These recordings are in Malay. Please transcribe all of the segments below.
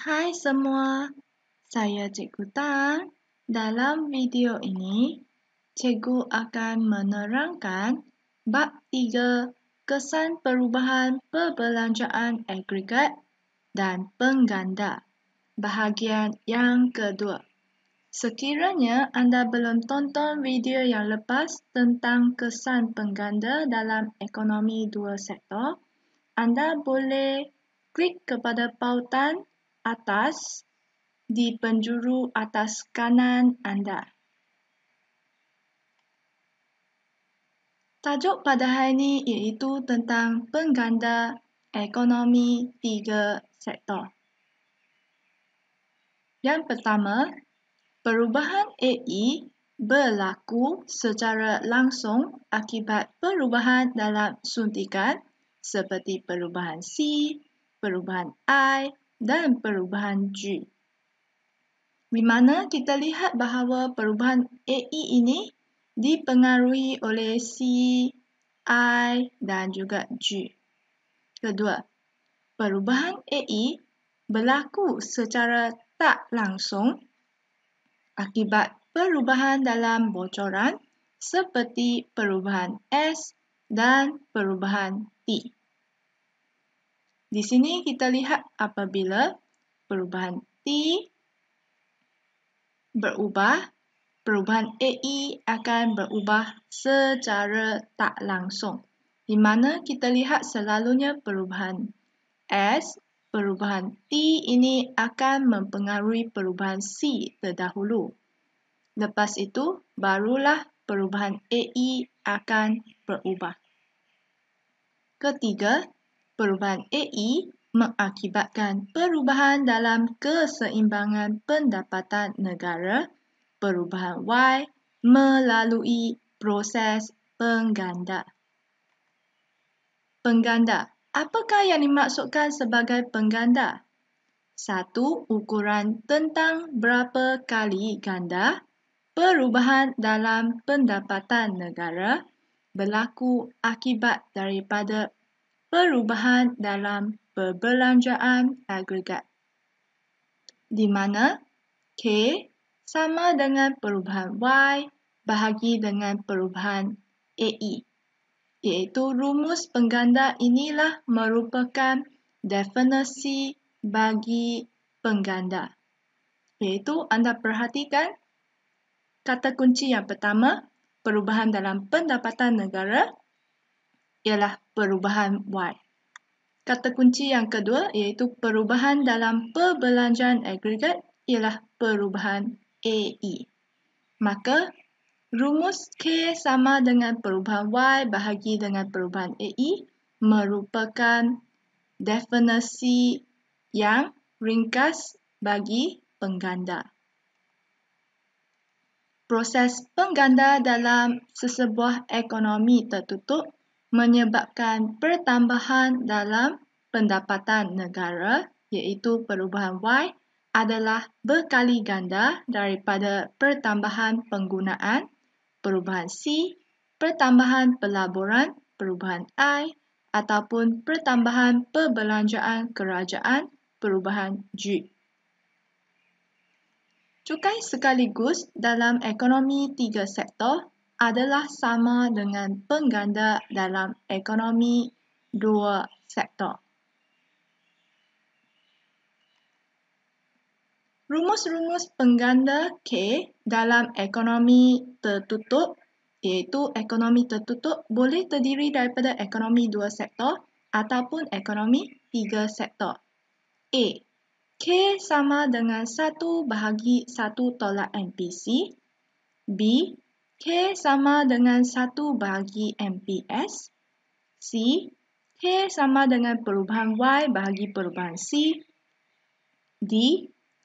Hai semua, saya Cikgu Tan. Dalam video ini, Cikgu akan menerangkan bab 3 kesan perubahan perbelanjaan agregat dan pengganda, bahagian yang kedua. Sekiranya anda belum tonton video yang lepas tentang kesan pengganda dalam ekonomi dua sektor, anda boleh klik kepada pautan atas di penjuru atas kanan anda. Tajuk pada hari ini iaitu tentang pengganda ekonomi tiga sektor. Yang pertama, perubahan AI berlaku secara langsung akibat perubahan dalam suntikan seperti perubahan C, perubahan I dan perubahan G. Di mana kita lihat bahawa perubahan AI ini dipengaruhi oleh C, I dan juga G. Kedua, perubahan AI berlaku secara tak langsung akibat perubahan dalam bocoran seperti perubahan S dan perubahan T. Di sini kita lihat apabila perubahan T berubah, perubahan AI akan berubah secara tak langsung. Di mana kita lihat selalunya perubahan S, perubahan T ini akan mempengaruhi perubahan C terdahulu. Lepas itu, barulah perubahan AI akan berubah. Ketiga, perubahan AI mengakibatkan perubahan dalam keseimbangan pendapatan negara, perubahan Y, melalui proses pengganda. Pengganda. Apakah yang dimaksudkan sebagai pengganda? Satu, ukuran tentang berapa kali ganda perubahan dalam pendapatan negara berlaku akibat daripada perubahan dalam perbelanjaan agregat, di mana K sama dengan perubahan Y bahagi dengan perubahan AI. Iaitu rumus pengganda inilah merupakan definisi bagi pengganda. Iaitu anda perhatikan kata kunci yang pertama, perubahan dalam pendapatan negara ialah perubahan Y. Kata kunci yang kedua iaitu perubahan dalam perbelanjaan agregat ialah perubahan AI. Maka, rumus K sama dengan perubahan Y bahagi dengan perubahan AI merupakan definisi yang ringkas bagi pengganda. Proses pengganda dalam sesebuah ekonomi tertutup menyebabkan pertambahan dalam pendapatan negara iaitu perubahan Y adalah berkali ganda daripada pertambahan penggunaan, perubahan C, pertambahan pelaburan, perubahan I ataupun pertambahan perbelanjaan kerajaan, perubahan G. Cukai sekaligus dalam ekonomi tiga sektor adalah sama dengan pengganda dalam ekonomi dua sektor. Rumus-rumus pengganda K dalam ekonomi tertutup iaitu ekonomi tertutup boleh terdiri daripada ekonomi dua sektor ataupun ekonomi tiga sektor. A. K sama dengan 1 bahagi 1 tolak MPC. B. K sama dengan 1 bahagi MPS. C. K sama dengan perubahan Y bahagi perubahan C. D.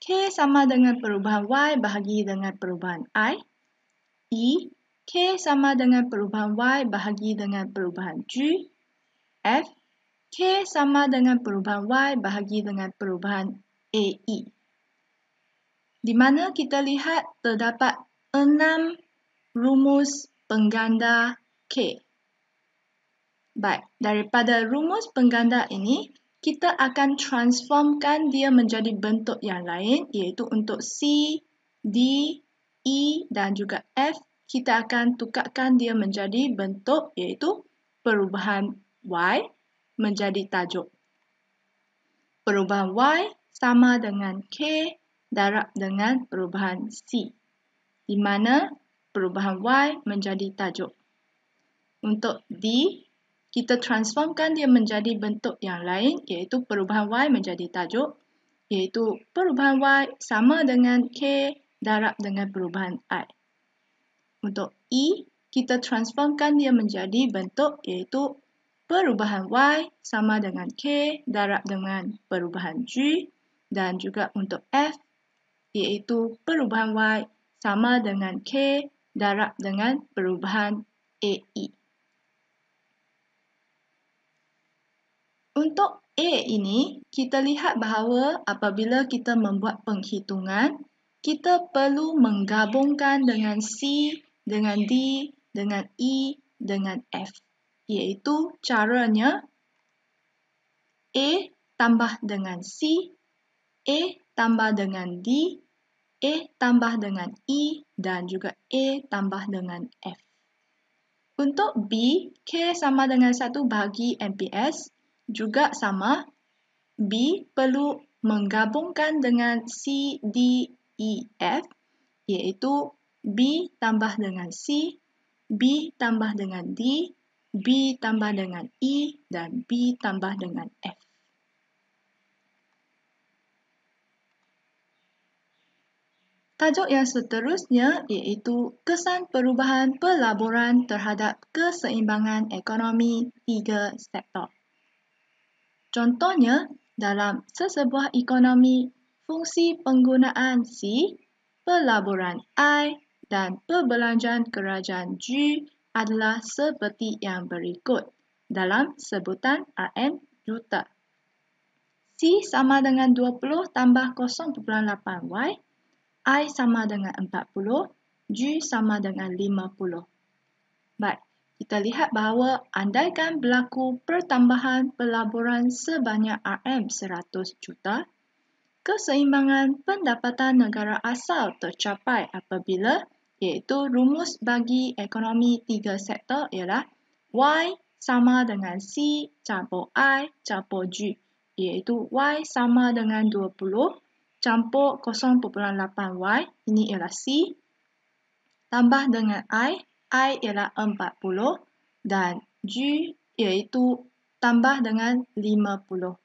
K sama dengan perubahan Y bahagi dengan perubahan I. E. K sama dengan perubahan Y bahagi dengan perubahan G. F. K sama dengan perubahan Y bahagi dengan perubahan AI. Di mana kita lihat terdapat 6 rumus pengganda K. Baik, daripada rumus pengganda ini, kita akan transformkan dia menjadi bentuk yang lain, iaitu untuk C, D, E dan juga F, kita akan tukarkan dia menjadi bentuk iaitu perubahan Y menjadi tajuk. Perubahan Y sama dengan K darab dengan perubahan C, di mana perubahan Y menjadi tajuk. Untuk D, kita transformkan dia menjadi bentuk yang lain, iaitu perubahan Y menjadi tajuk, iaitu perubahan Y sama dengan K darab dengan perubahan I. Untuk E, kita transformkan dia menjadi bentuk, iaitu perubahan Y sama dengan K darab dengan perubahan G, dan juga untuk F, iaitu perubahan Y sama dengan K darab dengan perubahan AE. Untuk A ini, kita lihat bahawa apabila kita membuat penghitungan, kita perlu menggabungkan dengan C, dengan D, dengan E, dengan F. Iaitu caranya A tambah dengan C, A tambah dengan D, A tambah dengan E, dan juga A tambah dengan F. Untuk B, K sama dengan 1 bahagi MPS. Juga sama, B perlu menggabungkan dengan C, D, E, F, iaitu B tambah dengan C, B tambah dengan D, B tambah dengan E, dan B tambah dengan F. Tajuk yang seterusnya iaitu kesan perubahan pelaburan terhadap keseimbangan ekonomi 3 sektor. Contohnya, dalam sesebuah ekonomi, fungsi penggunaan C, pelaburan I dan perbelanjaan kerajaan G adalah seperti yang berikut dalam sebutan RM juta. C sama dengan 20 tambah 0.8 Y, I sama dengan 40, G sama dengan 50. Baik. Kita lihat bahawa andaikan berlaku pertambahan pelaburan sebanyak RM100 juta, keseimbangan pendapatan negara asal tercapai apabila, iaitu rumus bagi ekonomi 3 sektor ialah Y sama dengan C campur I campur G, iaitu Y sama dengan 20 campur 0.8 Y, ini ialah C, tambah dengan I ialah 40 dan G iaitu tambah dengan 50.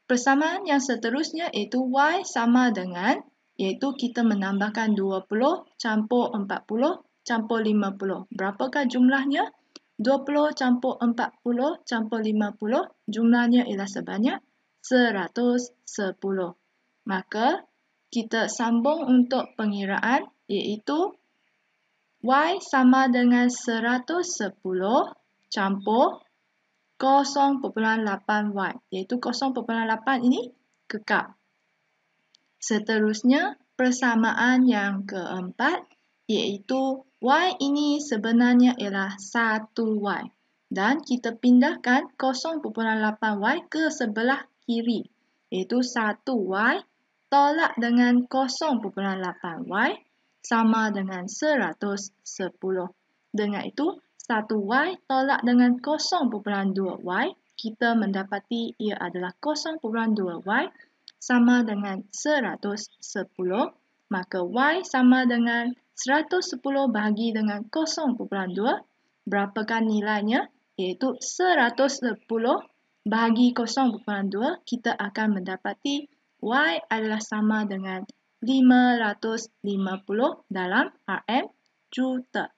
Persamaan yang seterusnya iaitu Y sama dengan, iaitu kita menambahkan 20 campur 40 campur 50. Berapakah jumlahnya? 20 campur 40 campur 50, jumlahnya ialah sebanyak 110. Maka, kita sambung untuk pengiraan iaitu Y sama dengan 110 campur 0.8 Y, iaitu 0.8 ini kekal. Seterusnya, persamaan yang keempat, iaitu Y ini sebenarnya ialah 1 Y. Dan kita pindahkan 0.8 Y ke sebelah kiri, iaitu 1 Y tolak dengan 0.8 Y sama dengan 110. Dengan itu, 1Y tolak dengan 0.2Y, kita mendapati ia adalah 0.2Y sama dengan 110. Maka Y sama dengan 110 bahagi dengan 0.2. Berapakah nilainya? Iaitu 110 bahagi 0.2, kita akan mendapati Y adalah sama dengan 550 dalam RM juta.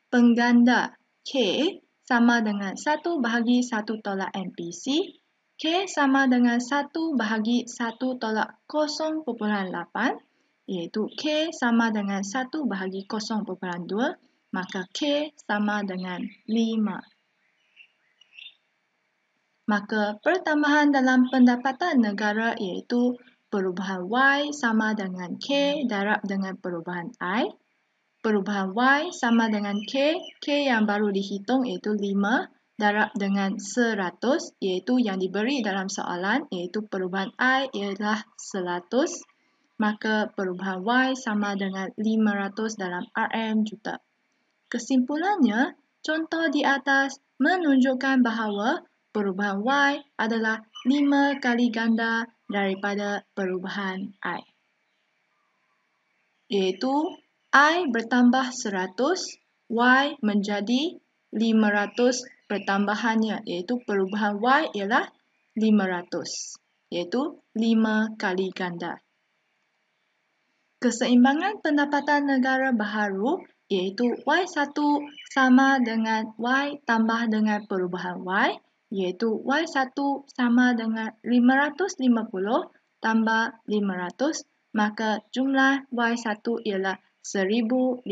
Pengganda K sama dengan 1 bahagi 1 tolak MPC. K sama dengan 1 bahagi 1 tolak 0.8, iaitu K sama dengan 1 bahagi 0.2, maka K sama dengan 5. Maka pertambahan dalam pendapatan negara iaitu perubahan Y sama dengan K darab dengan perubahan I. Perubahan Y sama dengan K yang baru dihitung iaitu 5 darab dengan 100, iaitu yang diberi dalam soalan, iaitu perubahan I ialah 100, maka perubahan Y sama dengan 500 dalam RM juta. Kesimpulannya, contoh di atas menunjukkan bahawa perubahan Y adalah 5 kali ganda daripada perubahan I. Iaitu I bertambah 100, Y menjadi 500 pertambahannya, iaitu perubahan Y ialah 500, iaitu 5 kali ganda. Keseimbangan pendapatan negara baharu iaitu Y1 sama dengan Y tambah dengan perubahan Y, iaitu Y1 sama dengan 550 tambah 500, maka jumlah Y1 ialah 1050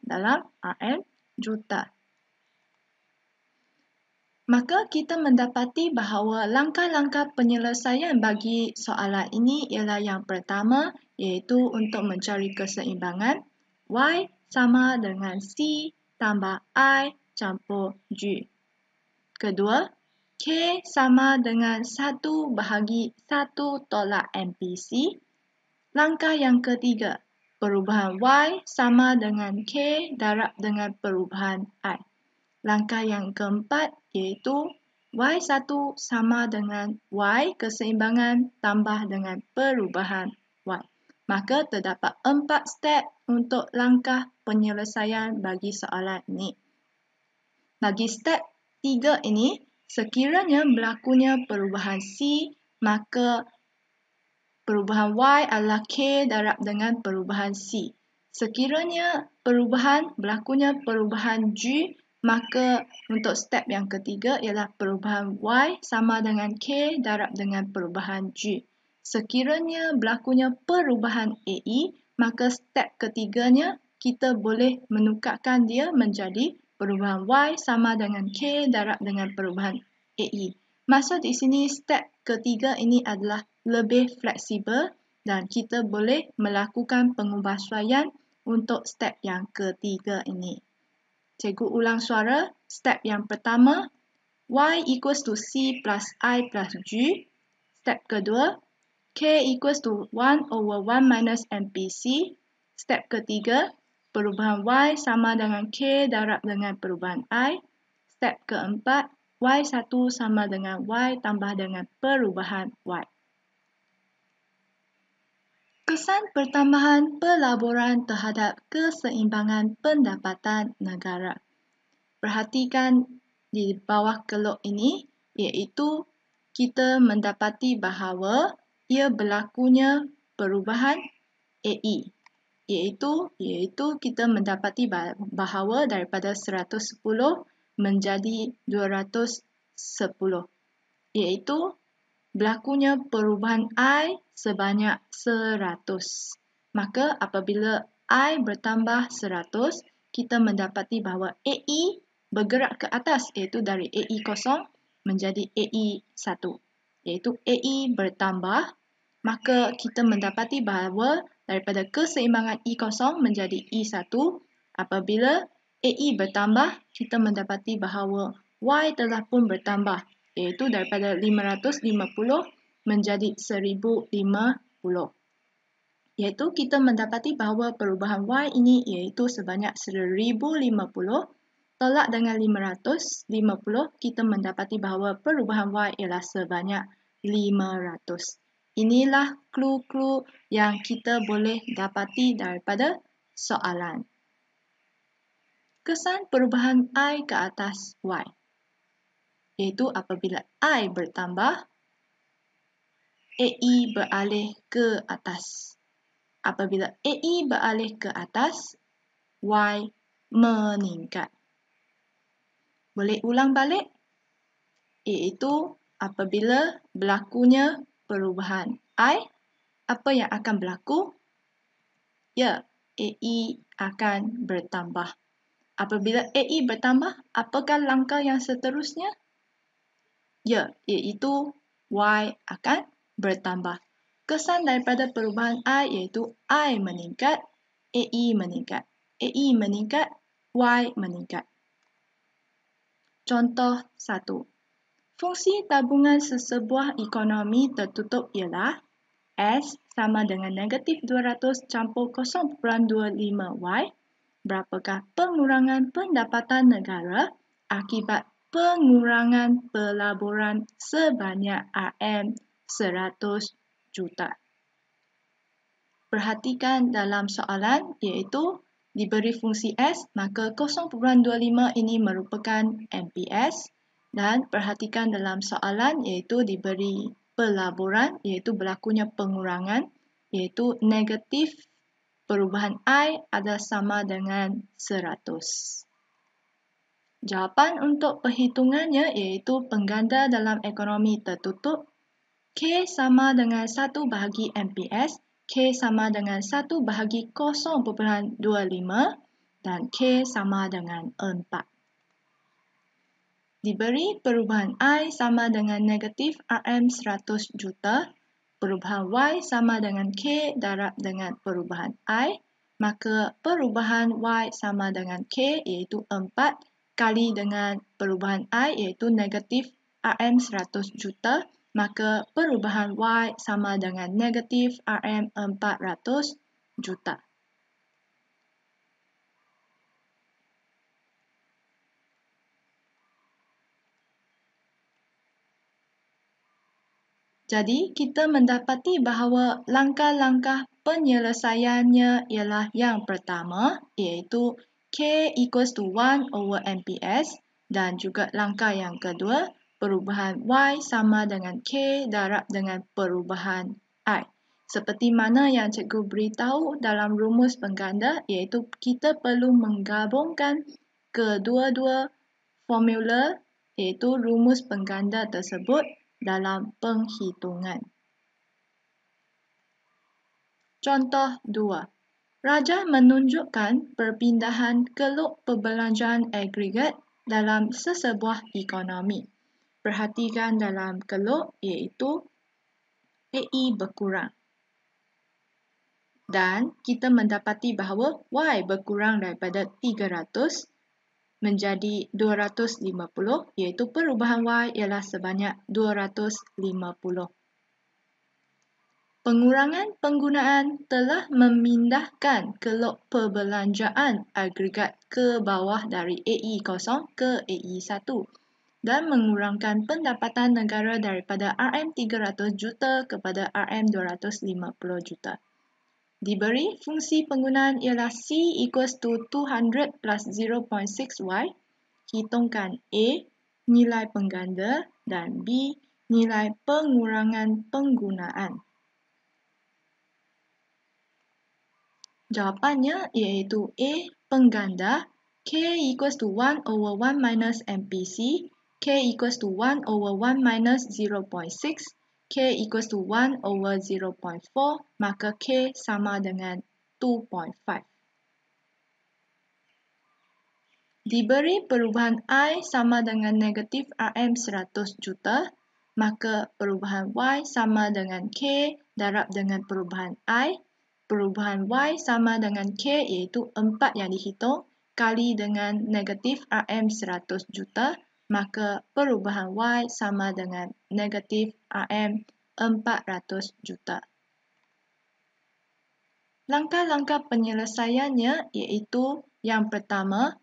dalam RM juta. Maka kita mendapati bahawa langkah-langkah penyelesaian bagi soalan ini ialah yang pertama, iaitu untuk mencari keseimbangan Y sama dengan C tambah I campur G. Kedua, K sama dengan 1 bahagi 1 tolak MPC. Langkah yang ketiga, perubahan Y sama dengan K darab dengan perubahan I. Langkah yang keempat iaitu Y1 sama dengan Y keseimbangan tambah dengan perubahan Y. Maka terdapat 4 step untuk langkah penyelesaian bagi soalan ini. Bagi step 3 ini, sekiranya berlakunya perubahan C, maka perubahan Y adalah K darab dengan perubahan C. Sekiranya berlakunya perubahan G, maka untuk step yang ketiga ialah perubahan Y sama dengan K darab dengan perubahan G. Sekiranya berlakunya perubahan AE, maka step ketiganya kita boleh menukarkan dia menjadi perubahan Y sama dengan K darab dengan perubahan AE. Maksud di sini step ketiga ini adalah lebih fleksibel dan kita boleh melakukan pengubahsuaian untuk step yang ketiga ini. Cikgu ulang suara. Step yang pertama, Y equals to C plus I plus G. Step kedua, K equals to 1 over 1 minus MPC. Step ketiga, perubahan Y sama dengan K darab dengan perubahan I. Step keempat, Y1 sama dengan Y tambah dengan perubahan Y. Kesan pertambahan pelaburan terhadap keseimbangan pendapatan negara. Perhatikan di bawah kelok ini, iaitu kita mendapati bahawa ia berlakunya perubahan AE. Iaitu kita mendapati bahawa daripada 110 menjadi 210. Iaitu berlakunya perubahan I sebanyak 100. Maka apabila I bertambah 100, kita mendapati bahawa AE bergerak ke atas, iaitu dari AE kosong menjadi AE 1. Iaitu AE bertambah, maka kita mendapati bahawa daripada keseimbangan E kosong menjadi E1, apabila AE bertambah, kita mendapati bahawa Y telah pun bertambah, iaitu daripada 550 menjadi 1050. Iaitu kita mendapati bahawa perubahan Y ini iaitu sebanyak 1050 tolak dengan 550, kita mendapati bahawa perubahan Y ialah sebanyak 500. Inilah clue-clue yang kita boleh dapati daripada soalan. Kesan perubahan I ke atas Y, iaitu apabila I bertambah, AE beralih ke atas. Apabila AE beralih ke atas, Y meningkat. Boleh ulang balik? Iaitu apabila berlakunya perubahan I, apa yang akan berlaku? Ya, AE akan bertambah. Apabila AE bertambah, apakah langkah yang seterusnya? Ya, iaitu Y akan bertambah. Kesan daripada perubahan I iaitu I meningkat, AE meningkat. AE meningkat, Y meningkat. Contoh 1. Fungsi tabungan sesebuah ekonomi tertutup ialah S sama dengan negatif 200 campur 0.25Y. Berapakah pengurangan pendapatan negara akibat pengurangan pelaburan sebanyak RM100 juta? Perhatikan dalam soalan iaitu diberi fungsi S, maka 0.25 ini merupakan MPS. Dan perhatikan dalam soalan iaitu diberi pelaburan iaitu berlakunya pengurangan iaitu negatif perubahan I adalah sama dengan 100. Jawapan untuk perhitungannya iaitu pengganda dalam ekonomi tertutup. K sama dengan 1 bahagi MPS, K sama dengan 1 bahagi 0.25 dan K sama dengan 4. Diberi perubahan I sama dengan negatif RM100 juta, perubahan Y sama dengan K darab dengan perubahan I, maka perubahan Y sama dengan K iaitu 4 kali dengan perubahan I iaitu negatif RM100 juta, maka perubahan Y sama dengan negatif RM400 juta. Jadi, kita mendapati bahawa langkah-langkah penyelesaiannya ialah yang pertama, iaitu K equals to 1 over MPS, dan juga langkah yang kedua, perubahan Y sama dengan K darab dengan perubahan I. Seperti mana yang cikgu beritahu dalam rumus pengganda, iaitu kita perlu menggabungkan kedua-dua formula, iaitu rumus pengganda tersebut dalam penghitungan. Contoh 2. Raja menunjukkan perpindahan keluk perbelanjaan agregat dalam sesebuah ekonomi. Perhatikan dalam keluk iaitu AE berkurang. Dan kita mendapati bahawa Y berkurang daripada 300 menjadi 250 iaitu perubahan Y ialah sebanyak 250. Pengurangan penggunaan telah memindahkan keluk perbelanjaan agregat ke bawah dari AE0 ke AE1 dan mengurangkan pendapatan negara daripada RM300 juta kepada RM250 juta. Diberi fungsi penggunaan ialah C equals to 200 plus 0.6Y. Hitungkan A, nilai pengganda, dan B, nilai pengurangan penggunaan. Jawapannya iaitu A, pengganda, K equals to 1 over 1 minus MPC, K equals to 1 over 1 minus 0.6, K equals to 1 over 0.4, maka K sama dengan 2.5. Diberi perubahan I sama dengan negatif RM100 juta, maka perubahan Y sama dengan K darab dengan perubahan I. Perubahan Y sama dengan K iaitu 4 yang dihitung kali dengan negatif RM100 juta, maka perubahan Y sama dengan negatif RM400 juta. Langkah-langkah penyelesaiannya iaitu yang pertama,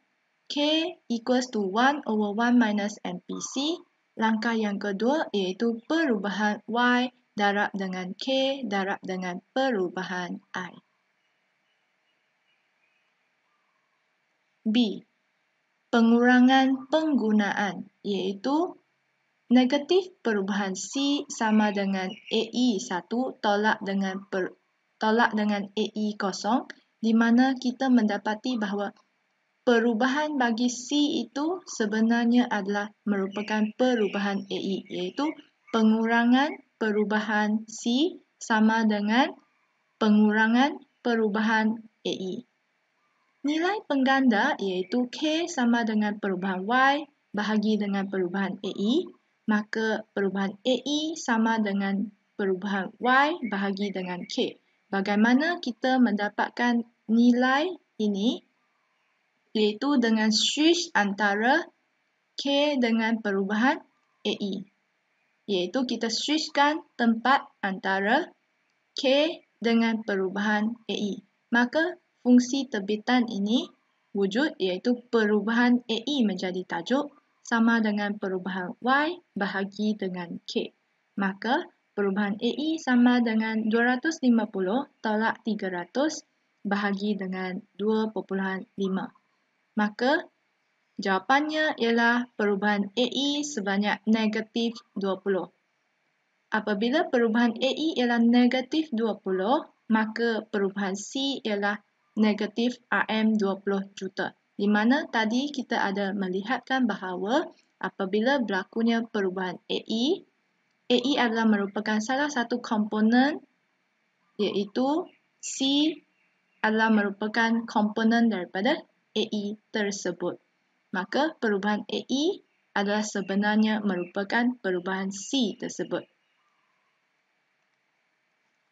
K equals to 1 over 1 minus MPC. Langkah yang kedua iaitu perubahan Y darab dengan K darab dengan perubahan I. B. Pengurangan penggunaan iaitu negatif perubahan C sama dengan AE1 tolak dengan AE0, di mana kita mendapati bahawa perubahan bagi C itu sebenarnya adalah merupakan perubahan AE, iaitu pengurangan perubahan C sama dengan pengurangan perubahan AE. Nilai pengganda iaitu K sama dengan perubahan Y bahagi dengan perubahan AE, maka perubahan AE sama dengan perubahan Y bahagi dengan K. Bagaimana kita mendapatkan nilai ini? Iaitu dengan switch antara K dengan perubahan AE. Iaitu kita switchkan tempat antara K dengan perubahan AE. Maka fungsi terbitan ini wujud iaitu perubahan AE menjadi tajuk sama dengan perubahan Y bahagi dengan K. Maka perubahan AE sama dengan 250 tolak 300 bahagi dengan 2.5. Maka jawapannya ialah perubahan AE sebanyak negatif 20. Apabila perubahan AE ialah negatif 20, maka perubahan C ialah negatif RM20 juta. Di mana tadi kita ada melihatkan bahawa apabila berlakunya perubahan AE adalah merupakan salah satu komponen iaitu C adalah merupakan komponen daripada AE tersebut. Maka perubahan AE adalah sebenarnya merupakan perubahan C tersebut.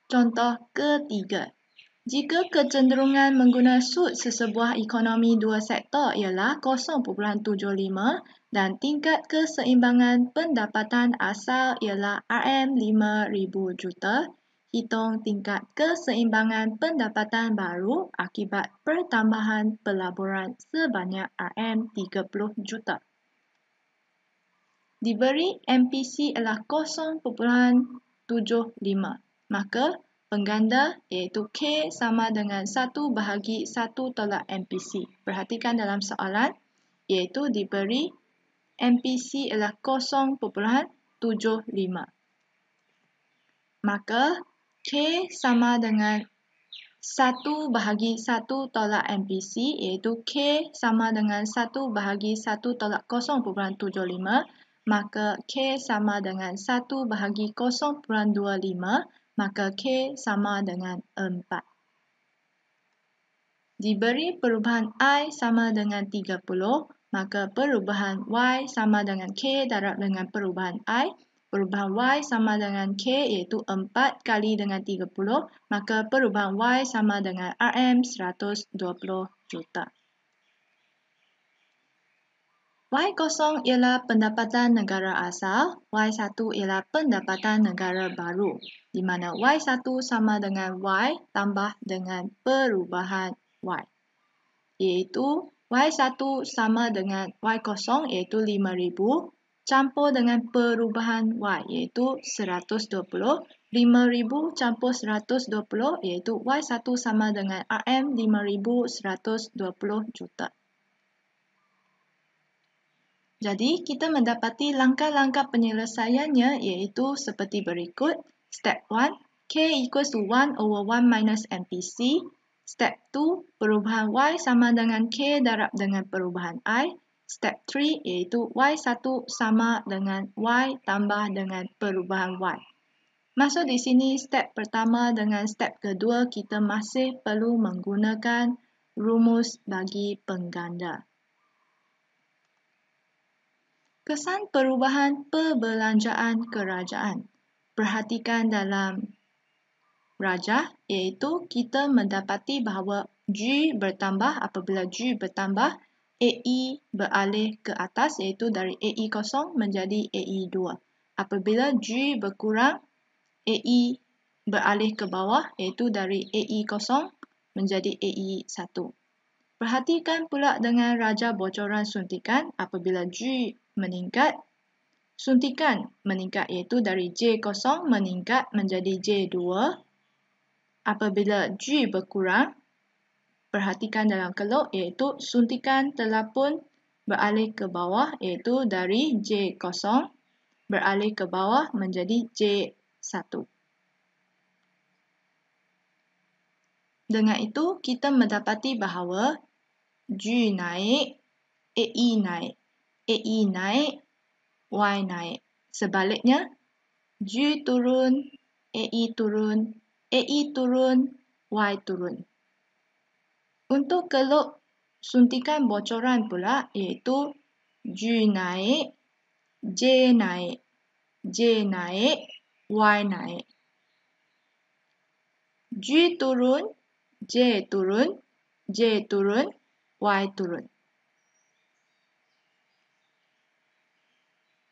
Contoh ketiga. Jika kecenderungan mengguna sud sesebuah ekonomi dua sektor ialah 0.75 dan tingkat keseimbangan pendapatan asal ialah RM5,000 juta, hitung tingkat keseimbangan pendapatan baru akibat pertambahan pelaburan sebanyak RM30 juta. Diberi MPC ialah 0.75. Maka pengganda iaitu K sama dengan 1 bahagi 1 tolak MPC. Perhatikan dalam soalan iaitu diberi MPC ialah 0.75. Maka K sama dengan 1 bahagi 1 tolak MPC iaitu K sama dengan 1 bahagi 1 tolak 0.75. Maka K sama dengan 1 bahagi 0.25. Maka K sama dengan 4. Diberi perubahan I sama dengan 30, maka perubahan Y sama dengan K darab dengan perubahan I. Perubahan Y sama dengan K iaitu 4 kali dengan 30, maka perubahan Y sama dengan RM120 juta. Y0 ialah pendapatan negara asal, Y1 ialah pendapatan negara baru, di mana Y1 sama dengan Y tambah dengan perubahan Y. Iaitu Y1 sama dengan Y0 iaitu 5,000 campur dengan perubahan Y iaitu 120. 5,000 campur 120 iaitu Y1 sama dengan RM5,120 juta. Jadi, kita mendapati langkah-langkah penyelesaiannya iaitu seperti berikut. Step 1, K equals to 1 over 1 minus MPC. Step 2, perubahan Y sama dengan K darab dengan perubahan I. Step 3, iaitu Y1 sama dengan Y tambah dengan perubahan Y. Masuk di sini step pertama dengan step kedua, kita masih perlu menggunakan rumus bagi pengganda. Kesan perubahan perbelanjaan kerajaan. Perhatikan dalam rajah iaitu kita mendapati bahawa G bertambah. Apabila G bertambah, AE beralih ke atas iaitu dari AE0 menjadi AE2. Apabila G berkurang, AE beralih ke bawah iaitu dari AE0 menjadi AE1. Perhatikan pula dengan rajah bocoran suntikan. Apabila G meningkat, suntikan meningkat iaitu dari J0 meningkat menjadi J2. Apabila G berkurang, perhatikan dalam kelok iaitu suntikan telah pun beralih ke bawah iaitu dari J0 beralih ke bawah menjadi J1. Dengan itu, kita mendapati bahawa G naik, AE naik. AE naik, Y naik. Sebaliknya, G turun, AE turun, AE turun, Y turun. Untuk keluk suntikan bocoran pula iaitu G naik, J naik, J naik, Y naik. G turun, J turun, J turun, Y turun.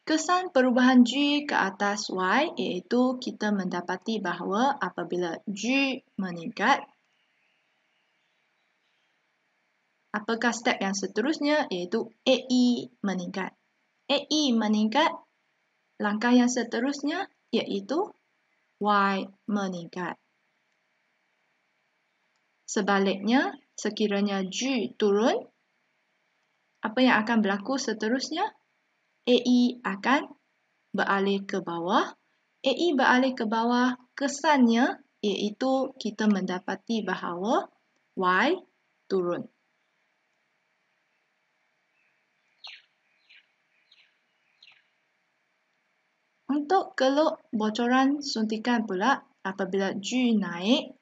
Kesan perubahan G ke atas Y iaitu kita mendapati bahawa apabila G meningkat, apakah step yang seterusnya iaitu AE meningkat. AE meningkat, langkah yang seterusnya iaitu Y meningkat. Sebaliknya, sekiranya G turun, apa yang akan berlaku seterusnya? AE akan beralih ke bawah. AE beralih ke bawah, kesannya iaitu kita mendapati bahawa Y turun. Untuk keluk bocoran suntikan pula, apabila G naik,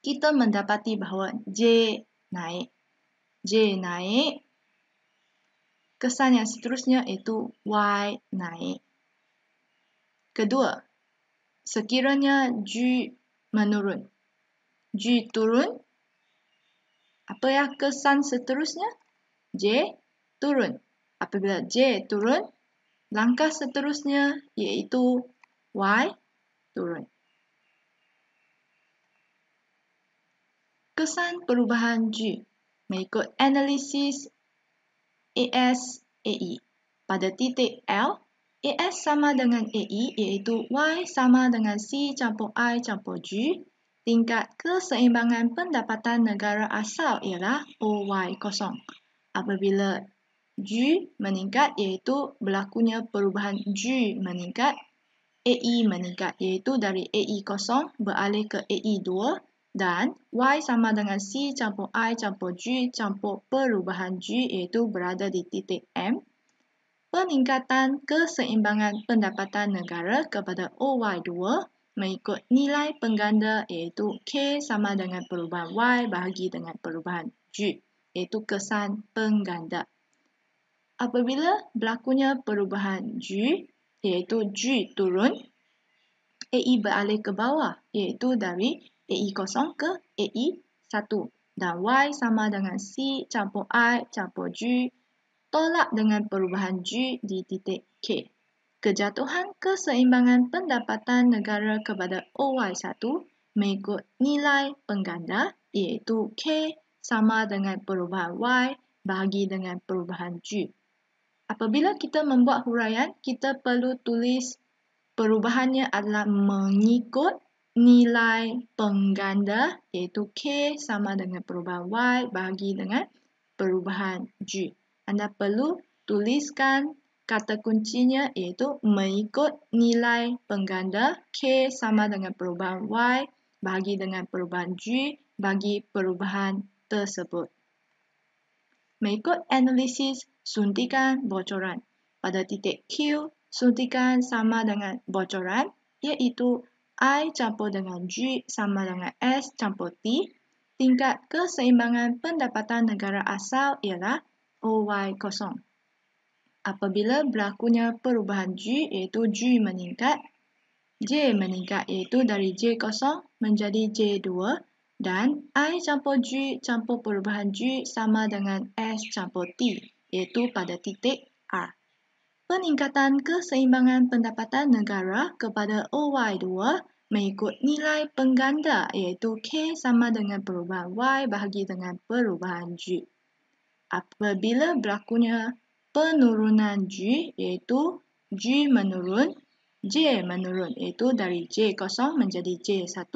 kita mendapati bahawa J naik. J naik, kesan yang seterusnya iaitu Y naik. Kedua, sekiranya G menurun. G turun, apa yang kesan seterusnya? J turun. Apabila J turun, langkah seterusnya iaitu Y turun. Kesan perubahan G mengikut analisis AS/AE. Pada titik L, AS sama dengan AE iaitu Y sama dengan C campur I campur G. Tingkat keseimbangan pendapatan negara asal ialah OY kosong. Apabila G meningkat iaitu berlakunya perubahan G meningkat, AE meningkat iaitu dari AE kosong beralih ke AE 2 dan Y sama dengan C campur I campur G campur perubahan G iaitu berada di titik M. Peningkatan keseimbangan pendapatan negara kepada OY2 mengikut nilai pengganda iaitu K sama dengan perubahan Y bahagi dengan perubahan G iaitu kesan pengganda. Apabila berlakunya perubahan G iaitu G turun, AE beralih ke bawah iaitu dari AE kosong ke AE 1 dan Y sama dengan C campur I campur G tolak dengan perubahan G di titik K. Kejatuhan keseimbangan pendapatan negara kepada OY1 mengikut nilai pengganda iaitu K sama dengan perubahan Y bahagi dengan perubahan G. Apabila kita membuat huraian, kita perlu tulis perubahannya adalah mengikut nilai pengganda iaitu K sama dengan perubahan Y bahagi dengan perubahan G. Anda perlu tuliskan kata kuncinya iaitu mengikut nilai pengganda K sama dengan perubahan Y bahagi dengan perubahan G bagi perubahan tersebut. Mengikut analisis suntikan bocoran. Pada titik Q, suntikan sama dengan bocoran iaitu I campur dengan G sama dengan S campur T. Tingkat keseimbangan pendapatan negara asal ialah OY kosong. Apabila berlakunya perubahan G iaitu G meningkat, J meningkat iaitu dari J kosong menjadi J2 dan I campur G campur perubahan G sama dengan S campur T iaitu pada titik R. Peningkatan keseimbangan pendapatan negara kepada OY2 mengikut nilai pengganda iaitu K sama dengan perubahan Y bahagi dengan perubahan G. Apabila berlakunya penurunan G iaitu G menurun, J menurun iaitu dari J kosong menjadi J1,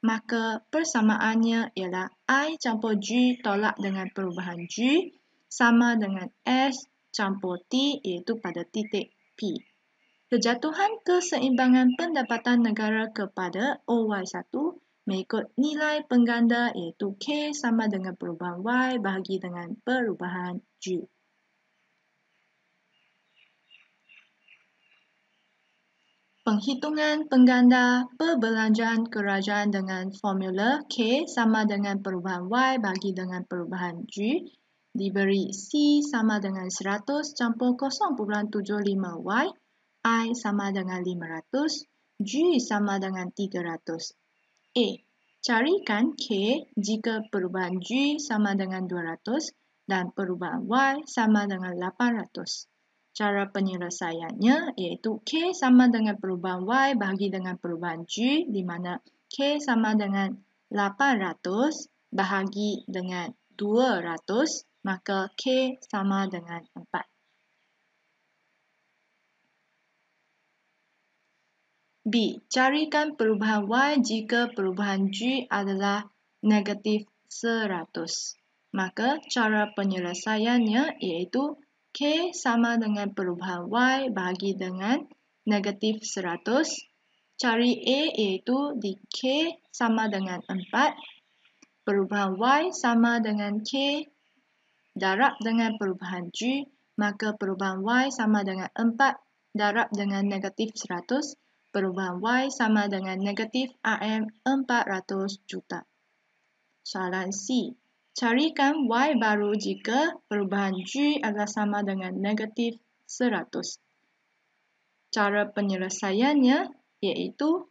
maka persamaannya ialah I campur G tolak dengan perubahan G sama dengan S campur T iaitu pada titik P. Kejatuhan keseimbangan pendapatan negara kepada OY1 mengikut nilai pengganda iaitu K sama dengan perubahan Y bahagi dengan perubahan G. Penghitungan pengganda perbelanjaan kerajaan dengan formula K sama dengan perubahan Y bagi dengan perubahan G diberi C sama dengan 100 campur 0.75 Y, I sama dengan 500, G sama dengan 300. A. Carikan K jika perubahan G sama dengan 200 dan perubahan Y sama dengan 800. Cara penyelesaiannya iaitu K sama dengan perubahan Y bahagi dengan perubahan G, di mana K sama dengan 800 bahagi dengan 200, maka K sama dengan 4. B. Carikan perubahan Y jika perubahan G adalah negatif 100. Maka cara penyelesaiannya iaitu K sama dengan perubahan Y bahagi dengan negatif 100. Cari A iaitu di K sama dengan 4. Perubahan Y sama dengan K darab dengan perubahan G, maka perubahan Y sama dengan 4 darab dengan negatif 100. Perubahan Y sama dengan negatif RM400 juta. Soalan C. Carikan Y baru jika perubahan G adalah sama dengan negatif 100. Cara penyelesaiannya iaitu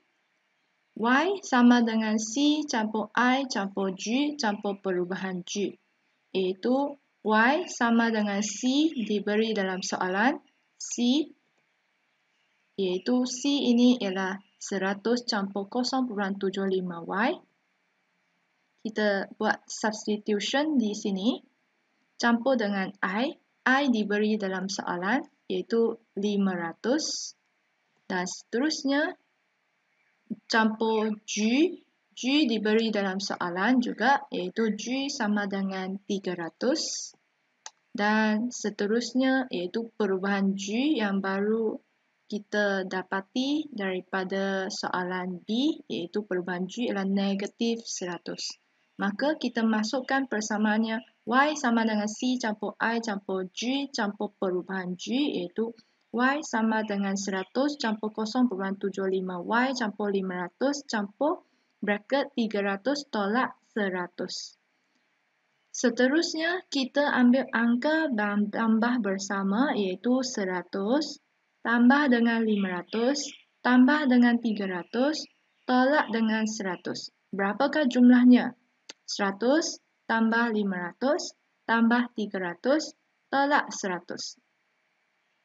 Y sama dengan C campur I campur G campur perubahan G. Iaitu Y sama dengan C diberi dalam soalan C, iaitu C ini ialah 100 campur 0.75Y. Kita buat substitution di sini. Campur dengan I diberi dalam soalan iaitu 500. Dan seterusnya, campur G diberi dalam soalan juga iaitu G sama dengan 300. Dan seterusnya iaitu perubahan G yang baru kita dapati daripada soalan B, iaitu perubahan G ialah negatif 100. Maka kita masukkan persamaannya Y sama dengan C campur I campur G campur perubahan G, iaitu Y sama dengan 100 campur 0.75Y campur 500 campur bracket 300 tolak 100. Seterusnya, kita ambil angka tambah bersama iaitu 100 tambah dengan 500 tambah dengan 300 tolak dengan 100. Berapakah jumlahnya? 100 tambah 500 tambah 300 tolak 100.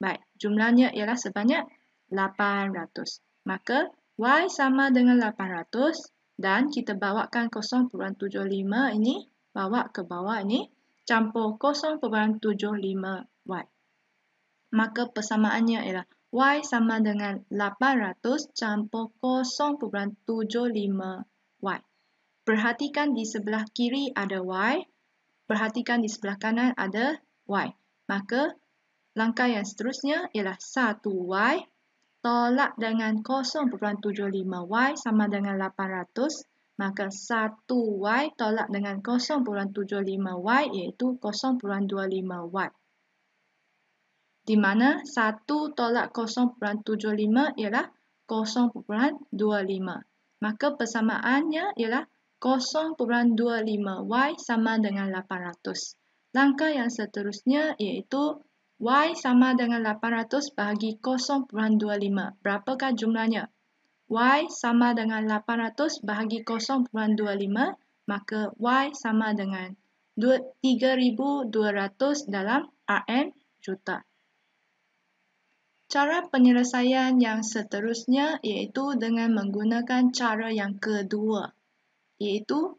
Baik, jumlahnya ialah sebanyak 800. Maka Y sama dengan 800 dan kita bawakan 0.75 ini bawa ke bawah ini, campur 0.75Y. Maka persamaannya ialah Y sama dengan 800 campur 0.75Y. Perhatikan di sebelah kiri ada Y, perhatikan di sebelah kanan ada Y. Maka langkah yang seterusnya ialah 1Y tolak dengan 0.75Y sama dengan 800. Maka 1Y tolak dengan 0.75Y iaitu 0.25Y. Di mana 1 tolak 0.75 ialah 0.25. Maka persamaannya ialah 0.25Y sama dengan 800. Langkah yang seterusnya iaitu Y sama dengan 800 bahagi 0.25. Berapakah jumlahnya? Y sama dengan 800 bahagi 0.25, maka Y sama dengan 3.200 dalam RM juta. Cara penyelesaian yang seterusnya iaitu dengan menggunakan cara yang kedua, iaitu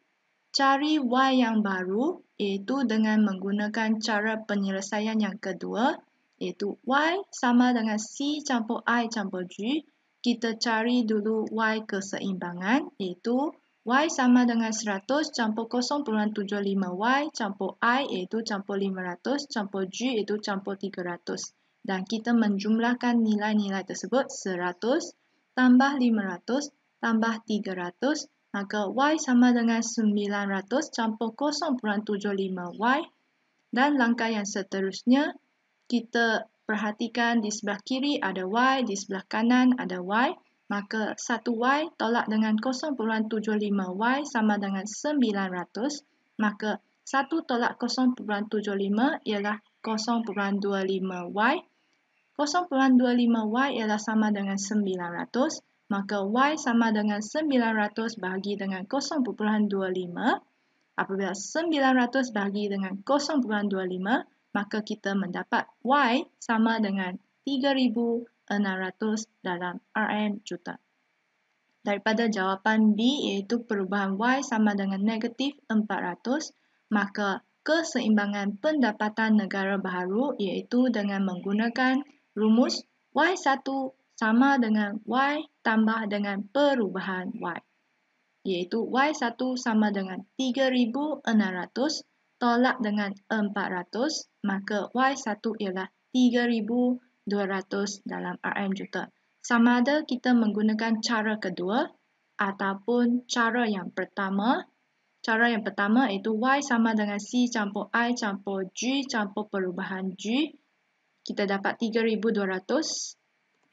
cari Y yang baru, iaitu dengan menggunakan cara penyelesaian yang kedua, iaitu Y sama dengan C campur I campur G. Kita cari dulu Y keseimbangan, iaitu Y sama dengan 100 campur 0.75Y campur I iaitu campur 500 campur G iaitu campur 300. Dan kita menjumlahkan nilai-nilai tersebut 100 tambah 500 tambah 300, maka Y sama dengan 900 campur 0.75Y. Dan langkah yang seterusnya, kita perhatikan di sebelah kiri ada Y, di sebelah kanan ada Y. Maka 1Y tolak dengan 0.75Y sama dengan 900. Maka 1 tolak 0.75 ialah 0.25Y. 0.25Y ialah sama dengan 900. Maka Y sama dengan 900 bahagi dengan 0.25. Apabila 900 bahagi dengan 0.25, maka kita mendapat Y sama dengan 3,600 dalam RM juta. Daripada jawapan B iaitu perubahan Y sama dengan negatif 400, maka keseimbangan pendapatan negara baharu iaitu dengan menggunakan rumus Y1 sama dengan Y tambah dengan perubahan Y. Iaitu Y1 sama dengan 3,600 tolak dengan 400, maka Y1 ialah 3,200 dalam RM juta. Sama ada kita menggunakan cara kedua ataupun cara yang pertama. Cara yang pertama iaitu Y sama dengan C campur I campur G campur perubahan G. Kita dapat 3,200.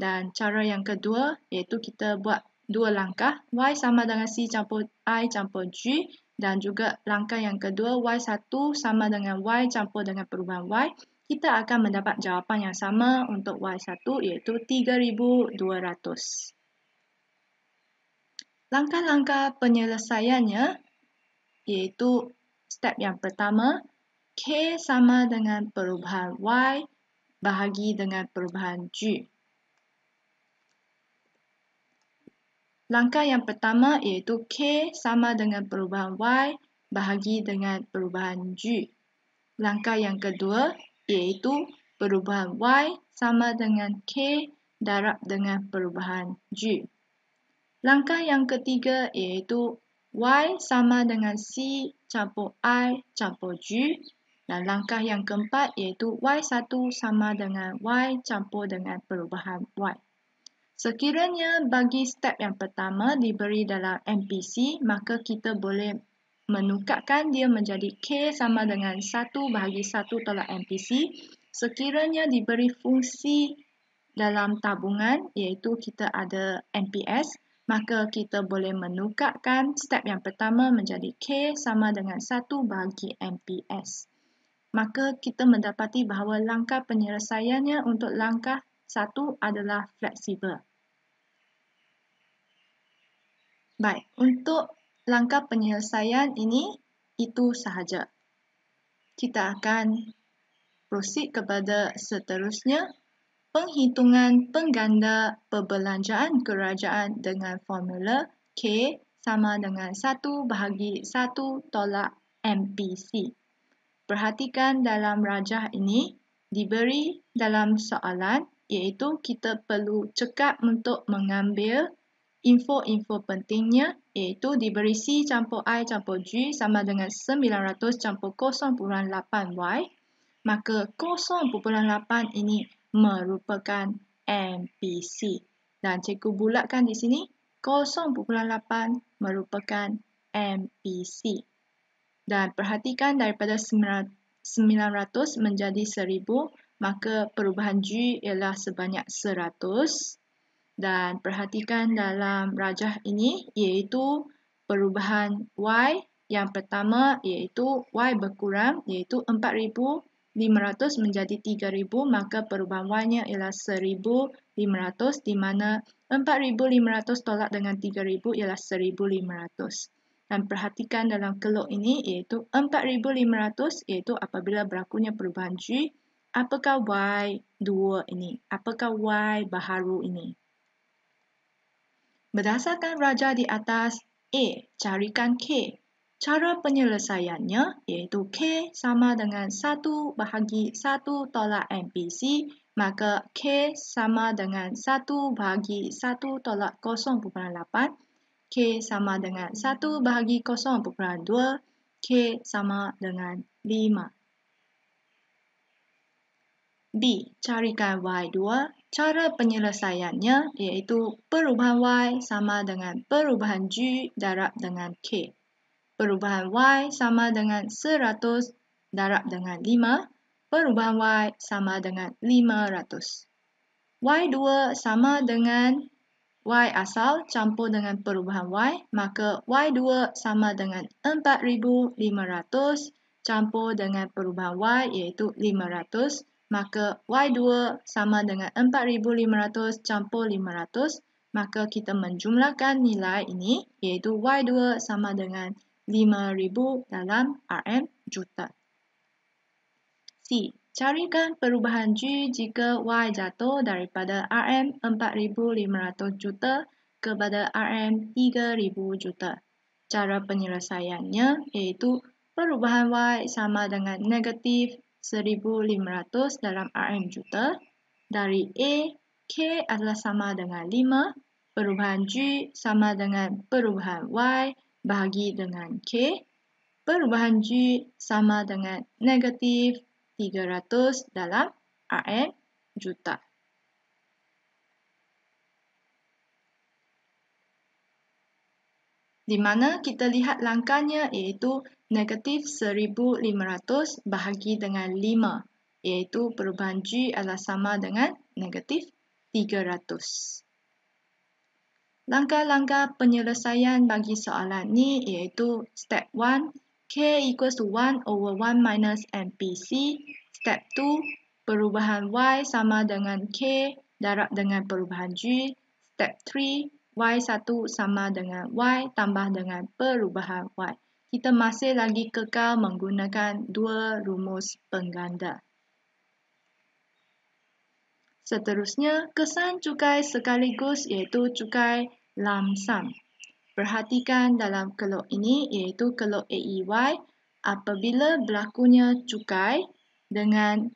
Dan cara yang kedua iaitu kita buat dua langkah. Y sama dengan C campur I campur G. Dan juga langkah yang kedua Y1 sama dengan Y campur dengan perubahan Y. Kita akan mendapat jawapan yang sama untuk Y1 iaitu 3,200. Langkah-langkah penyelesaiannya iaitu step yang pertama, K sama dengan perubahan Y bahagi dengan perubahan G. Langkah yang pertama iaitu K sama dengan perubahan Y bahagi dengan perubahan G. Langkah yang kedua iaitu perubahan Y sama dengan K darab dengan perubahan G. Langkah yang ketiga iaitu Y sama dengan C campur I campur G. Dan langkah yang keempat iaitu Y1 sama dengan Y campur dengan perubahan Y. Sekiranya bagi step yang pertama diberi dalam MPC, maka kita boleh menukarkan dia menjadi K sama dengan 1 bahagi 1 tolak MPC. Sekiranya diberi fungsi dalam tabungan, iaitu kita ada MPS, maka kita boleh menukarkan step yang pertama menjadi K sama dengan 1 bahagi MPS. Maka kita mendapati bahawa langkah penyelesaiannya untuk langkah 1 adalah fleksibel. Baik, untuk langkah penyelesaian ini, itu sahaja. Kita akan proceed kepada seterusnya, penghitungan pengganda perbelanjaan kerajaan dengan formula K sama dengan 1 bahagi 1 tolak MPC. Perhatikan dalam rajah ini, diberi dalam soalan, iaitu kita perlu cekap untuk mengambil info-info pentingnya, iaitu diberi C campur I campur G sama dengan 900 campur 0.8Y. Maka 0.8 ini merupakan MPC. Dan cikgu bulatkan di sini, 0.8 merupakan MPC. Dan perhatikan daripada 900 menjadi 1000, maka perubahan G ialah sebanyak 100. Dan perhatikan dalam rajah ini iaitu perubahan Y yang pertama iaitu Y berkurang iaitu 4,500 menjadi 3,000, maka perubahan Y-nya ialah 1,500 di mana 4,500 tolak dengan 3,000 ialah 1,500. Dan perhatikan dalam keluk ini iaitu 4,500 iaitu apabila berlakunya perubahan G, apakah Y2 ini? Apakah Y baharu ini? Berdasarkan rajah di atas, A. Carikan K. Cara penyelesaiannya iaitu K sama dengan 1 bahagi 1 tolak MPC, maka K sama dengan 1 bahagi 1 tolak 0.8, K sama dengan 1 bahagi 0.2, K sama dengan 5. B. Carikan Y2. Cara penyelesaiannya iaitu perubahan Y sama dengan perubahan G darab dengan K. Perubahan Y sama dengan 100 darab dengan 5. Perubahan Y sama dengan 500. Y2 sama dengan Y asal campur dengan perubahan Y, maka Y2 sama dengan 4,500 campur dengan perubahan Y iaitu 500. Maka Y2 sama dengan 4,500 campur 500, maka kita menjumlahkan nilai ini, iaitu Y2 sama dengan 5,000 dalam RM juta. C. Carikan perubahan G jika Y jatuh daripada RM4,500 juta kepada RM3,000 juta. Cara penyelesaiannya iaitu perubahan Y sama dengan negatif 1,500 dalam RM juta. Dari A, K adalah sama dengan 5. Perubahan G sama dengan perubahan Y bahagi dengan K. Perubahan G sama dengan negatif 300 dalam RM juta. Di mana kita lihat langkahnya iaitu negatif 1,500 bahagi dengan 5, iaitu perubahan G adalah sama dengan negatif 300. Langkah-langkah penyelesaian bagi soalan ni iaitu step 1, K equals to 1 over 1 minus MPC. Step 2, perubahan Y sama dengan K darab dengan perubahan G. Step 3, Y1 sama dengan Y tambah dengan perubahan Y. Kita masih lagi kekal menggunakan dua rumus pengganda. Seterusnya, kesan cukai sekaligus iaitu cukai lamsam. Perhatikan dalam kelok ini iaitu kelok AEY apabila berlakunya cukai dengan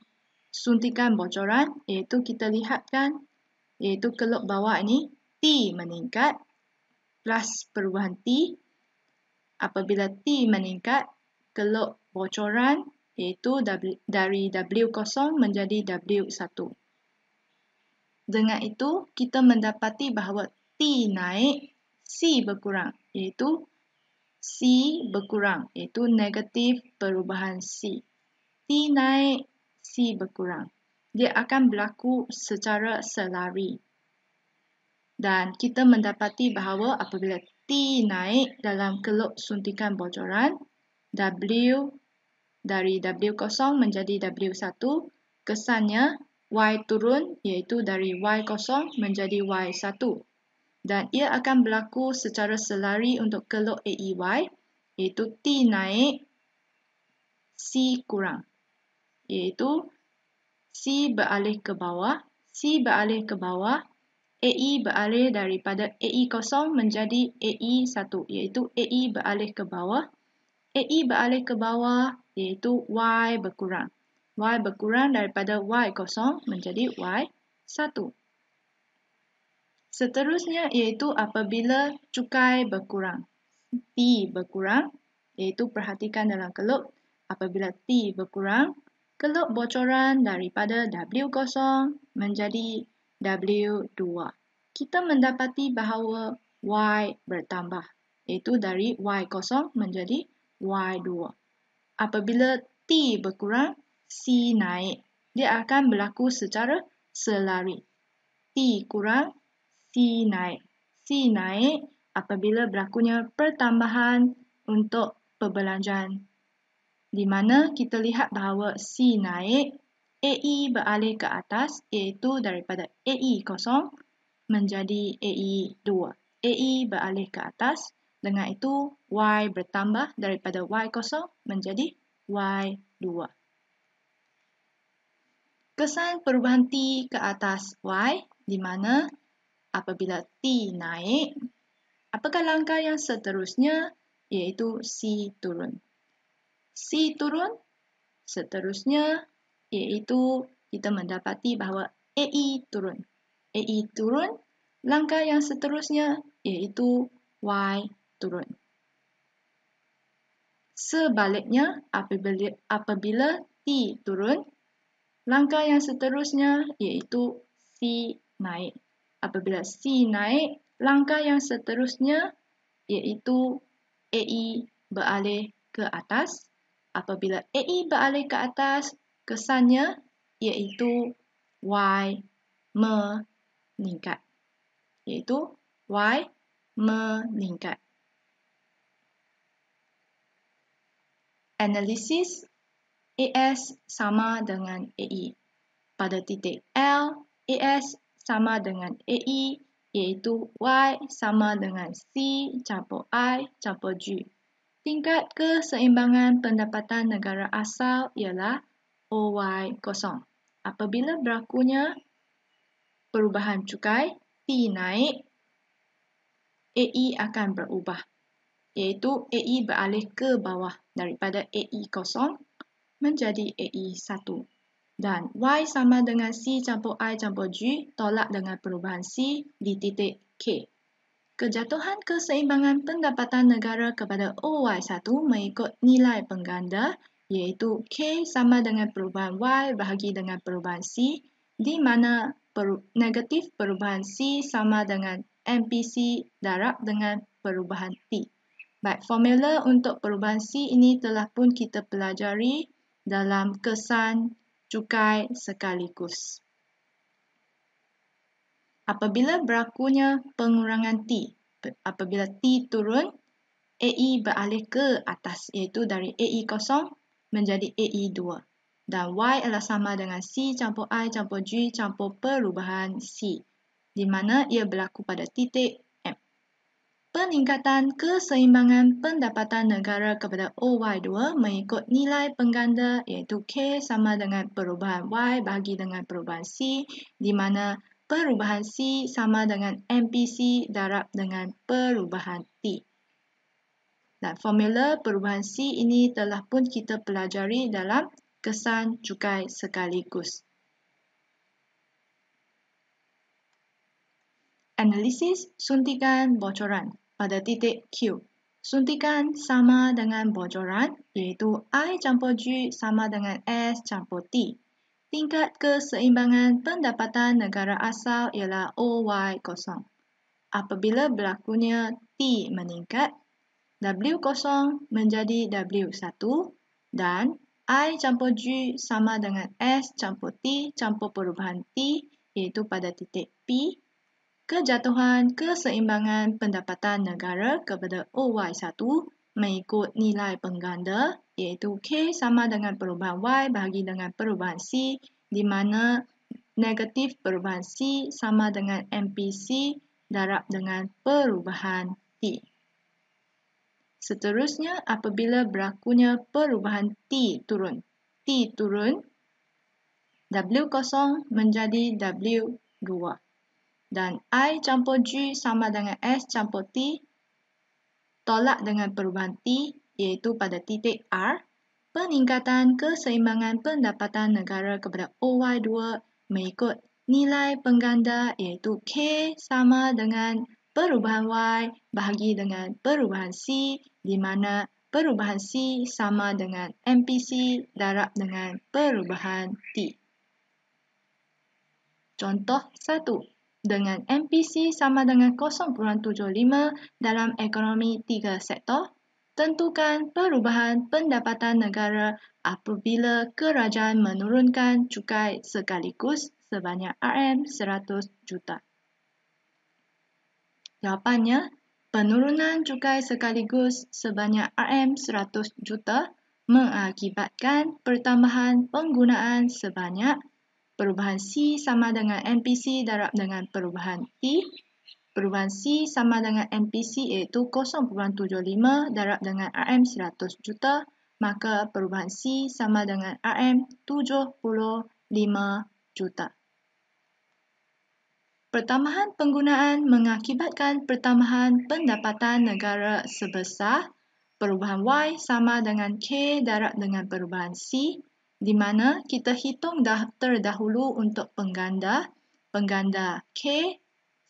suntikan bocoran iaitu kita lihatkan iaitu kelok bawah ini T meningkat plus perubahan T. Apabila T meningkat, kelok bocoran iaitu dari W0 menjadi W1. Dengan itu, kita mendapati bahawa T naik, C berkurang, iaitu C berkurang, iaitu negatif perubahan C. T naik, C berkurang. Dia akan berlaku secara selari. Dan kita mendapati bahawa apabila T naik dalam kelok suntikan bocoran, W dari W0 menjadi W1, kesannya Y turun iaitu dari Y0 menjadi Y1. Dan ia akan berlaku secara selari untuk kelok AEY, iaitu T naik, C kurang. Iaitu C beralih ke bawah, C beralih ke bawah, AE beralih daripada AE0 menjadi AE1, iaitu AE beralih ke bawah. AE beralih ke bawah, iaitu Y berkurang. Y berkurang daripada Y0 menjadi Y1. Seterusnya iaitu apabila cukai berkurang. T berkurang, iaitu perhatikan dalam kelok. Apabila T berkurang, kelok bocoran daripada W0 menjadi W2. Kita mendapati bahawa Y bertambah, iaitu dari Y0 menjadi Y2. Apabila T berkurang, C naik. Dia akan berlaku secara selari. T kurang, C naik. C naik apabila berlakunya pertambahan untuk perbelanjaan. Di mana kita lihat bahawa C naik, AE beralih ke atas iaitu daripada AE0 menjadi AE2. AE beralih ke atas, dengan itu Y bertambah daripada Y0 menjadi Y2. Kesan perubahan T ke atas Y, di mana apabila T naik, apakah langkah yang seterusnya? Iaitu C turun. C turun, seterusnya iaitu kita mendapati bahawa AE turun. AE turun, langkah yang seterusnya iaitu Y turun. Sebaliknya, apabila T turun, langkah yang seterusnya iaitu C naik. Apabila C naik, langkah yang seterusnya iaitu AE beralih ke atas. Apabila AE beralih ke atas, kesannya iaitu Y meningkat. Iaitu Y meningkat. Analisis AS sama dengan AE. Pada titik L, AS sama dengan AE iaitu Y sama dengan C campur I campur G. Tingkat keseimbangan pendapatan negara asal ialah OY kosong. Apabila berlakunya perubahan cukai, T naik, AE akan berubah, iaitu AE beralih ke bawah daripada AE kosong menjadi AE 1. Dan Y sama dengan C campur I campur G tolak dengan perubahan C di titik K. Kejatuhan keseimbangan pendapatan negara kepada OY1 mengikut nilai pengganda iaitu K sama dengan perubahan Y bahagi dengan perubahan C di mana negatif perubahan C sama dengan MPC darab dengan perubahan T. Baik, formula untuk perubahan C ini telah pun kita pelajari dalam kesan cukai sekaligus. Apabila berlakunya pengurangan T, apabila T turun, AE beralih ke atas iaitu dari AE kosong menjadi AE 2. Dan Y adalah sama dengan C campur I campur G campur perubahan C, di mana ia berlaku pada titik M. Peningkatan keseimbangan pendapatan negara kepada OY2 mengikut nilai pengganda iaitu K sama dengan perubahan Y bahagi dengan perubahan C, di mana perubahan C sama dengan MPC darab dengan perubahan T. Dan formula perubahan C ini telah pun kita pelajari dalam kesan cukai sekaligus. Analisis suntikan bocoran pada titik Q. Suntikan sama dengan bocoran iaitu I campur G sama dengan S campur T. Tingkat keseimbangan pendapatan negara asal ialah OY0. Apabila berlakunya T meningkat, W0 menjadi W1 dan I campur G sama dengan S campur T campur perubahan T iaitu pada titik P. Kejatuhan keseimbangan pendapatan negara kepada OY1 mengikut nilai pengganda iaitu K sama dengan perubahan Y bahagi dengan perubahan C di mana negatif perubahan C sama dengan MPC darab dengan perubahan T. Seterusnya, apabila berlakunya perubahan T turun, W0 menjadi W2 dan I campur G sama dengan S campur T tolak dengan perubahan T iaitu pada titik R. Peningkatan keseimbangan pendapatan negara kepada OY2 mengikut nilai pengganda iaitu K sama dengan perubahan Y bahagi dengan perubahan C di mana perubahan C sama dengan MPC darab dengan perubahan T. Contoh 1. Dengan MPC sama dengan 0.75 dalam ekonomi 3 sektor, tentukan perubahan pendapatan negara apabila kerajaan menurunkan cukai sekaligus sebanyak RM100 juta. Jawapannya, penurunan cukai sekaligus sebanyak RM100 juta mengakibatkan pertambahan penggunaan sebanyak perubahan C sama dengan MPC darab dengan perubahan T. Perubahan C sama dengan MPC iaitu 0.75 darab dengan RM100 juta, maka perubahan C sama dengan RM75 juta. Pertambahan penggunaan mengakibatkan pertambahan pendapatan negara sebesar perubahan Y sama dengan K darab dengan perubahan C, di mana kita hitung terdahulu untuk pengganda. Pengganda K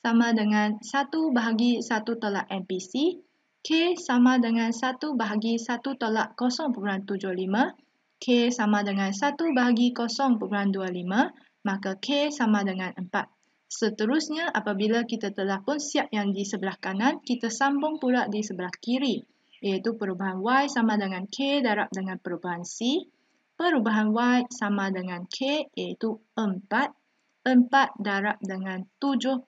sama dengan 1 bahagi 1 tolak MPC. K sama dengan 1 bahagi 1 tolak 0.75. K sama dengan 1 bahagi 0.25. Maka K sama dengan 4. Seterusnya, apabila kita telah pun siap yang di sebelah kanan, kita sambung pula di sebelah kiri, iaitu perubahan Y sama dengan K darab dengan perubahan C. Perubahan Y sama dengan K iaitu 4. 4 darab dengan 75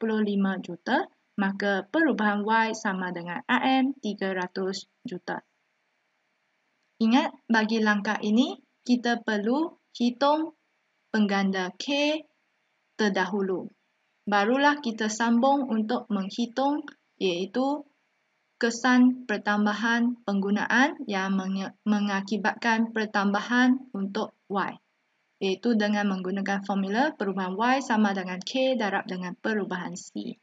juta, maka perubahan Y sama dengan RM300 juta. Ingat, bagi langkah ini, kita perlu hitung pengganda K terdahulu. Barulah kita sambung untuk menghitung iaitu kesan pertambahan penggunaan yang mengakibatkan pertambahan untuk Y. iaitu dengan menggunakan formula perubahan Y sama dengan K darab dengan perubahan C.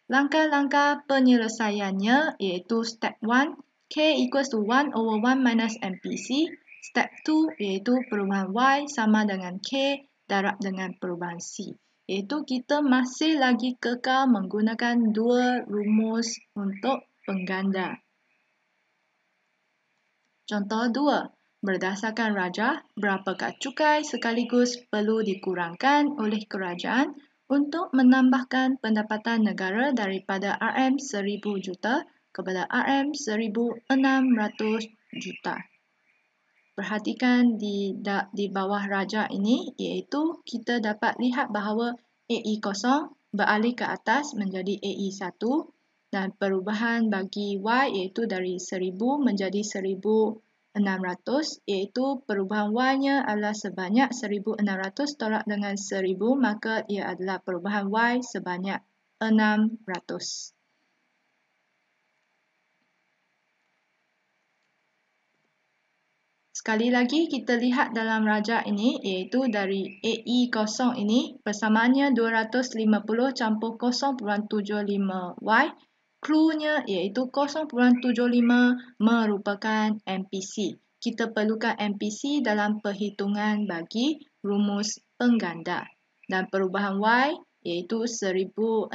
Langkah-langkah penyelesaiannya iaitu step 1, K equals to 1 over 1 minus MPC. Step 2 iaitu perubahan Y sama dengan K darab dengan perubahan C. Iaitu kita masih lagi kekal menggunakan dua rumus untuk pengganda. Contoh 2. Berdasarkan rajah, berapakah cukai sekaligus perlu dikurangkan oleh kerajaan untuk menambahkan pendapatan negara daripada RM1000 juta kepada RM1600 juta. Perhatikan di bawah rajah ini iaitu kita dapat lihat bahawa AE0 beralih ke atas menjadi AE1 dan perubahan bagi Y iaitu dari 1000 menjadi 1600 iaitu perubahan Y-nya adalah sebanyak 1600 tolak dengan 1000 maka ia adalah perubahan Y sebanyak 600. Sekali lagi kita lihat dalam rajah ini iaitu dari AE0 ini persamaannya 250 campur 0.75Y. Cluenya iaitu 0.75 merupakan MPC. Kita perlukan MPC dalam perhitungan bagi rumus pengganda. Dan perubahan Y iaitu 1600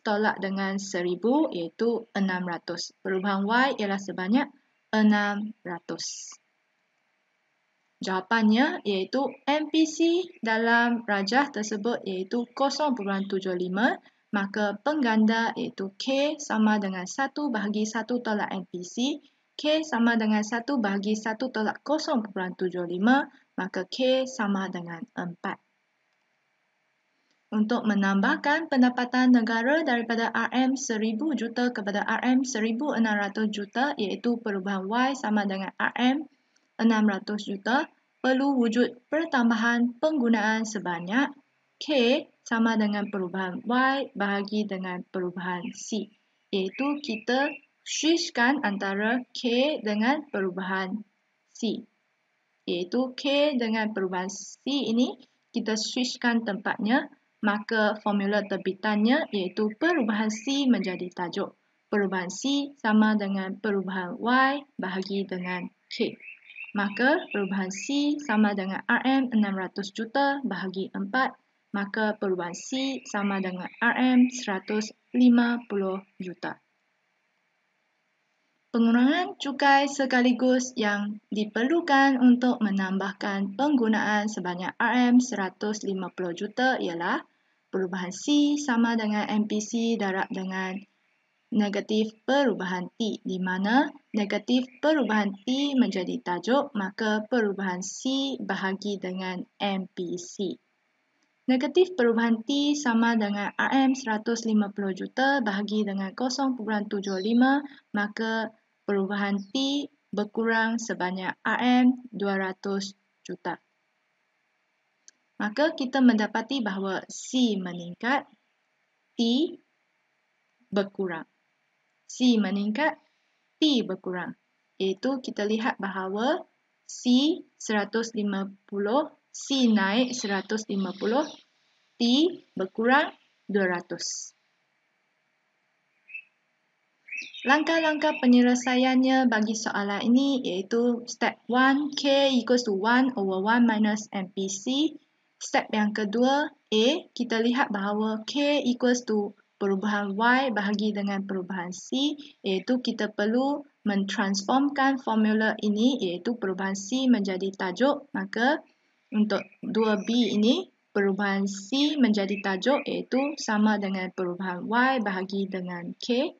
tolak dengan 1000 iaitu 600. Perubahan Y ialah sebanyak 600. Jawapannya iaitu MPC dalam rajah tersebut iaitu 0.75, maka pengganda iaitu K sama dengan 1 bahagi 1 tolak MPC, K sama dengan 1 bahagi 1 tolak 0.75, maka K sama dengan 4. Untuk menambahkan pendapatan negara daripada RM1000 juta kepada RM1600 juta iaitu perubahan Y sama dengan RM600 juta, perlu wujud pertambahan penggunaan sebanyak K sama dengan perubahan Y bahagi dengan perubahan C. Iaitu kita switchkan antara K dengan perubahan C. Iaitu K dengan perubahan C ini kita switchkan tempatnya, maka formula terbitannya iaitu perubahan C menjadi tajuk. Perubahan C sama dengan perubahan Y bahagi dengan K. Maka perubahan C sama dengan RM600 juta bahagi 4, maka perubahan C sama dengan RM150 juta. Pengurangan cukai sekaligus yang diperlukan untuk menambahkan penggunaan sebanyak RM150 juta ialah perubahan C sama dengan MPC darab dengan negatif perubahan T, di mana negatif perubahan T menjadi tajuk, maka perubahan C bahagi dengan MPC. Negatif perubahan T sama dengan RM150 juta bahagi dengan 0.75, maka perubahan T berkurang sebanyak RM200 juta. Maka kita mendapati bahawa C meningkat, T berkurang. C meningkat, T berkurang. Iaitu kita lihat bahawa C 150, C naik 150, T berkurang 200. Langkah-langkah penyelesaiannya bagi soalan ini iaitu step 1, K equals to 1 over 1 minus MPC. Step yang kedua, A, kita lihat bahawa K equals to perubahan Y bahagi dengan perubahan C, iaitu kita perlu mentransformkan formula ini iaitu perubahan C menjadi tajuk, maka untuk 2B ini perubahan C menjadi tajuk iaitu sama dengan perubahan Y bahagi dengan K.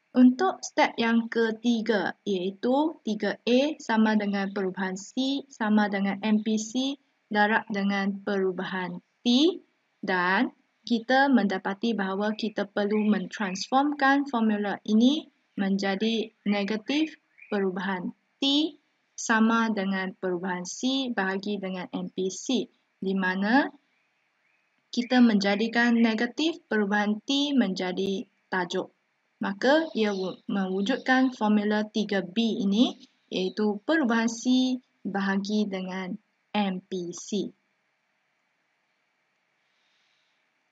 Untuk step yang ketiga iaitu 3A sama dengan perubahan C sama dengan MPC darab dengan perubahan T, dan kita mendapati bahawa kita perlu mentransformkan formula ini menjadi negatif perubahan T sama dengan perubahan C bahagi dengan MPC, di mana kita menjadikan negatif perubahan T menjadi tajuk. Maka ia mewujudkan formula 3B ini iaitu perubahan C bahagi dengan MPC.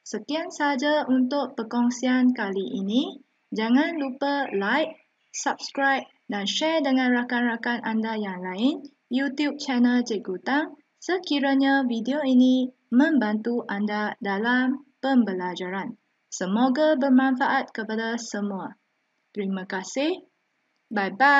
Sekian saja untuk perkongsian kali ini. Jangan lupa like, subscribe dan share dengan rakan-rakan anda yang lain YouTube channel Cikgu Tang sekiranya video ini membantu anda dalam pembelajaran. Semoga bermanfaat kepada semua. Terima kasih. Bye-bye.